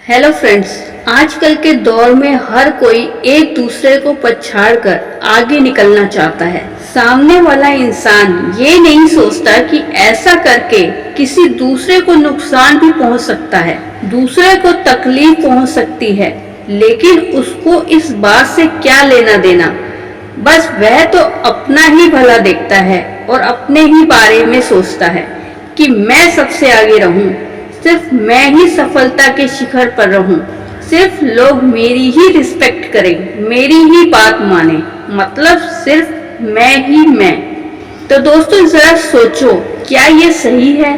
Hello friends, आजकल के दौर में हर कोई एक दूसरे को पछाड़कर आगे निकलना चाहता है। सामने वाला इंसान ये नहीं सोचता कि ऐसा करके किसी दूसरे को नुकसान भी पहुंच सकता है, दूसरे को तकलीफ पहुंच सकती है, लेकिन उसको इस बात से क्या लेना देना। बस वह तो अपना ही भला देखता है और अपने ही बारे में सोचता है कि मैं सबसे आगे रहूं, सिर्फ मैं ही सफलता के शिखर पर रहूं, सिर्फ लोग मेरी ही रिस्पेक्ट करें, मेरी ही बात माने, मतलब सिर्फ मैं ही मैं। तो दोस्तों जरा सोचो, क्या ये सही है?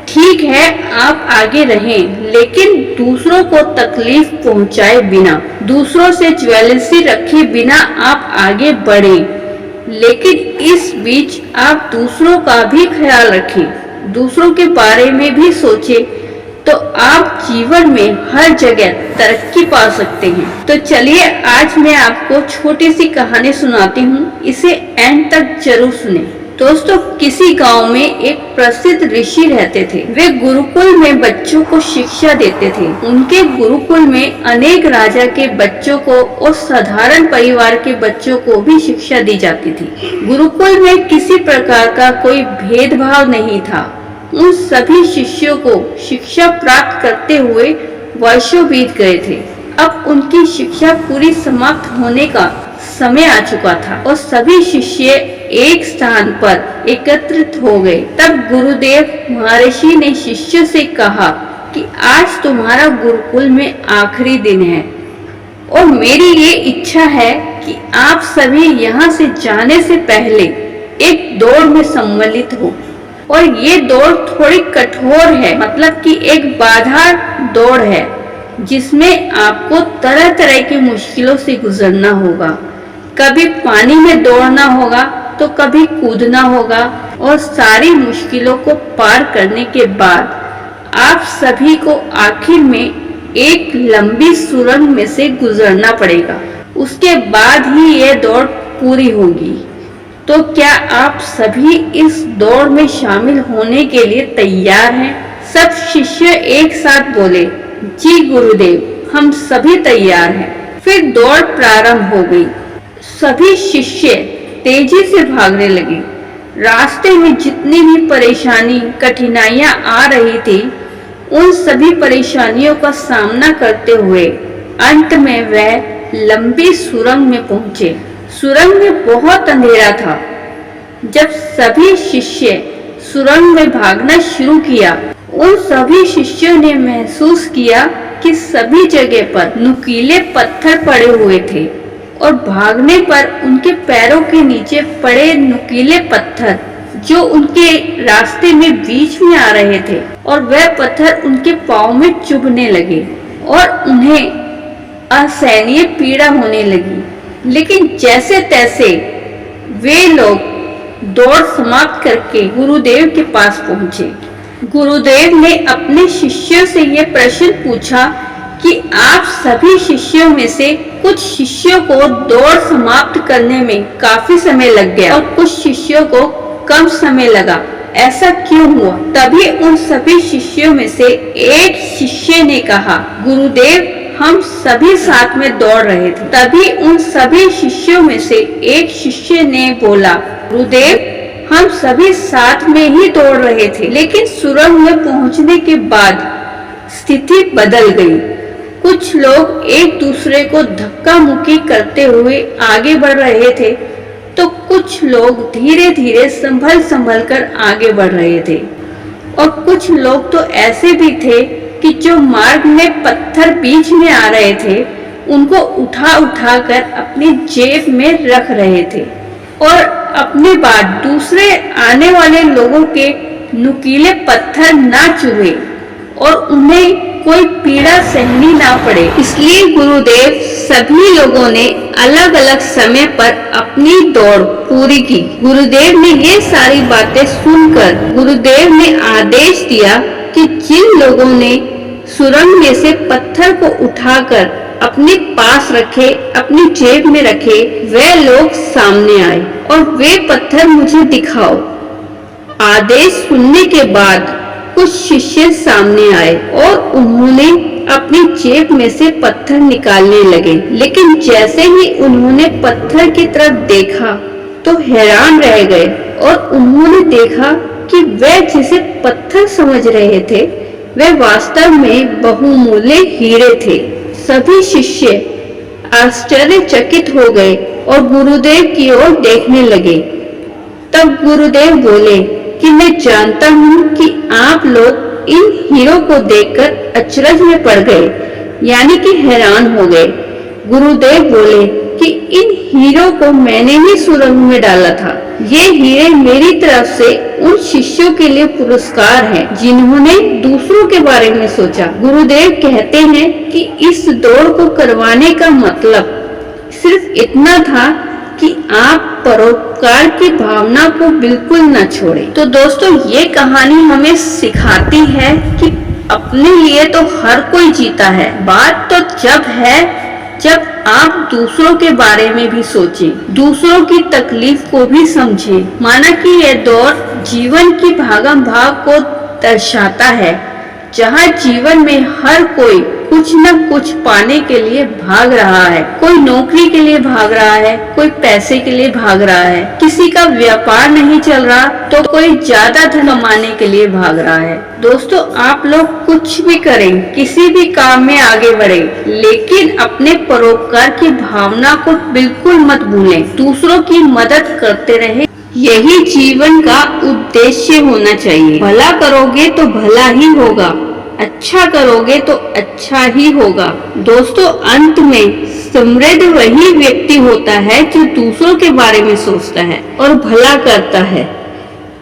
ठीक है, आप आगे रहें, लेकिन दूसरों को तकलीफ पहुंचाए बिना, दूसरों से ज्वेलसी रखे बिना आप आगे बढ़ें। लेकिन इस बीच आप दूसरों का भी ख्याल रखें, दूसरों के बारे में भी सोचें, तो आप जीवन में हर जगह तरक्की पा सकते हैं। तो चलिए आज मैं आपको छोटी सी कहानी सुनाती हूँ, इसे एंड तक जरूर सुने। दोस्तों, किसी गांव में एक प्रसिद्ध ऋषि रहते थे। वे गुरुकुल में बच्चों को शिक्षा देते थे। उनके गुरुकुल में अनेक राजा के बच्चों को और साधारण परिवार के बच्चों को भी शिक्षा दी जाती थी। गुरुकुल में किसी प्रकार का कोई भेदभाव नहीं था। उन सभी शिष्यों को शिक्षा प्राप्त करते हुए वर्षों बीत गए थे। अब उनकी शिक्षा पूरी समाप्त होने का समय आ चुका था और सभी शिष्य एक स्थान पर एकत्रित हो गए। तब गुरुदेव महर्षि ने शिष्यों से कहा कि आज तुम्हारा गुरुकुल में आखिरी दिन है और मेरी ये इच्छा है कि आप सभी यहाँ से जाने से पहले एक दौड़ में सम्मिलित हो। और ये दौड़ थोड़ी कठोर है, मतलब कि एक बाधा दौड़ है जिसमें आपको तरह तरह की मुश्किलों से गुजरना होगा। कभी पानी में दौड़ना होगा तो कभी कूदना होगा और सारी मुश्किलों को पार करने के बाद आप सभी को आखिर में एक लंबी सुरंग में से गुजरना पड़ेगा। उसके बाद ही यह दौड़ पूरी होगी। तो क्या आप सभी इस दौड़ में शामिल होने के लिए तैयार हैं? सब शिष्य एक साथ बोले, जी गुरुदेव, हम सभी तैयार हैं। फिर दौड़ प्रारंभ हो गई। सभी शिष्य तेजी से भागने लगे। रास्ते में जितनी भी परेशानी कठिनाइयां आ रही थी, उन सभी परेशानियों का सामना करते हुए अंत में वह लंबी सुरंग में पहुंचे। सुरंग में बहुत अंधेरा था। जब सभी शिष्य सुरंग में भागना शुरू किया, उन सभी शिष्यों ने महसूस किया कि सभी जगह पर नुकीले पत्थर पड़े हुए थे और भागने पर उनके पैरों के नीचे पड़े नुकीले पत्थर जो उनके रास्ते में बीच में आ रहे थे, और वह पत्थर उनके पाँव में चुभने लगे और उन्हें असहनीय पीड़ा होने लगी। लेकिन जैसे तैसे वे लोग दौड़ समाप्त करके गुरुदेव के पास पहुंचे। गुरुदेव ने अपने शिष्यों से यह प्रश्न पूछा कि आप सभी शिष्यों में से कुछ शिष्यों को दौड़ समाप्त करने में काफी समय लग गया और कुछ शिष्यों को कम समय लगा, ऐसा क्यों हुआ? तभी उन सभी शिष्यों में से एक शिष्य ने कहा, गुरुदेव, हम सभी साथ में दौड़ रहे थे। तभी उन सभी शिष्यों में से एक शिष्य ने बोला, गुरुदेव, हम सभी साथ में ही दौड़ रहे थे, लेकिन सुरंग में पहुंचने के बाद स्थिति बदल गई। कुछ लोग एक दूसरे को धक्का मुक्की करते हुए आगे बढ़ रहे थे, तो कुछ लोग धीरे धीरे संभल कर आगे बढ़ रहे थे, और कुछ लोग तो ऐसे भी थे कि जो मार्ग में पत्थर बीच में आ रहे थे, उनको उठा कर अपनी जेब में रख रहे थे और अपने बाद दूसरे आने वाले लोगों के नुकीले पत्थर ना चुभे और उन्हें कोई पीड़ा सहनी ना पड़े। इसलिए गुरुदेव सभी लोगों ने अलग अलग समय पर अपनी दौड़ पूरी की। गुरुदेव ने ये सारी बातें सुनकर गुरुदेव ने आदेश दिया कि जिन लोगों ने सुरंग में से पत्थर को उठाकर अपने पास रखे, अपनी जेब में रखे, वे लोग सामने आए और वे पत्थर मुझे दिखाओ। आदेश सुनने के बाद कुछ शिष्य सामने आए और उन्होंने अपनी जेब में से पत्थर निकालने लगे, लेकिन जैसे ही उन्होंने पत्थर की तरफ देखा तो हैरान रह गए और उन्होंने देखा कि वे जिसे पत्थर समझ रहे थे वे वास्तव में बहुमूल्य हीरे थे। सभी शिष्य आश्चर्यचकित हो गए और गुरुदेव की ओर देखने लगे। तब गुरुदेव बोले कि मैं जानता हूँ कि आप लोग इन हीरों को देखकर अचरज में पड़ गए, यानी कि हैरान हो गए। गुरुदेव बोले कि इन हीरों को मैंने ही सुरंग में डाला था। ये हीरे मेरी तरफ से उन शिष्यों के लिए पुरस्कार हैं जिन्होंने दूसरों के बारे में सोचा। गुरुदेव कहते हैं कि इस दौड़ को करवाने का मतलब सिर्फ इतना था कि आप परोपकार की भावना को बिल्कुल न छोड़ें। तो दोस्तों, ये कहानी हमें सिखाती है कि अपने लिए तो हर कोई जीता है। बात तो जब आप दूसरों के बारे में भी सोचें, दूसरों की तकलीफ को भी समझें। माना कि यह दौर जीवन की भागम भाग को दर्शाता है, जहाँ जीवन में हर कोई कुछ न कुछ पाने के लिए भाग रहा है। कोई नौकरी के लिए भाग रहा है, कोई पैसे के लिए भाग रहा है, किसी का व्यापार नहीं चल रहा तो कोई ज्यादा धन कमाने के लिए भाग रहा है। दोस्तों, आप लोग कुछ भी करें, किसी भी काम में आगे बढ़ें, लेकिन अपने परोपकार की भावना को बिल्कुल मत भूलें। दूसरों की मदद करते रहें, यही जीवन का उद्देश्य होना चाहिए। भला करोगे तो भला ही होगा, अच्छा करोगे तो अच्छा ही होगा। दोस्तों, अंत में समृद्ध वही व्यक्ति होता है जो दूसरों के बारे में सोचता है और भला करता है।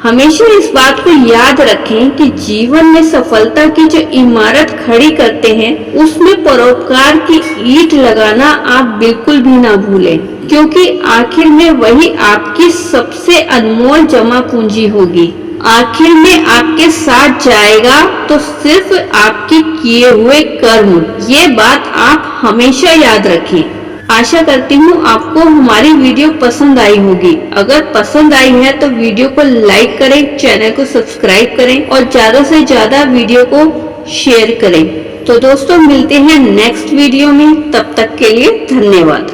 हमेशा इस बात को याद रखें कि जीवन में सफलता की जो इमारत खड़ी करते हैं उसमें परोपकार की ईंट लगाना आप बिल्कुल भी ना भूलें, क्योंकि आखिर में वही आपकी सबसे अनमोल जमा पूंजी होगी। आखिर में आपके साथ जाएगा तो सिर्फ आपके किए हुए कर्म। ये बात आप हमेशा याद रखें। आशा करती हूँ आपको हमारी वीडियो पसंद आई होगी। अगर पसंद आई है तो वीडियो को लाइक करें, चैनल को सब्सक्राइब करें और ज्यादा से ज्यादा वीडियो को शेयर करें। तो दोस्तों, मिलते हैं नेक्स्ट वीडियो में। तब तक के लिए धन्यवाद।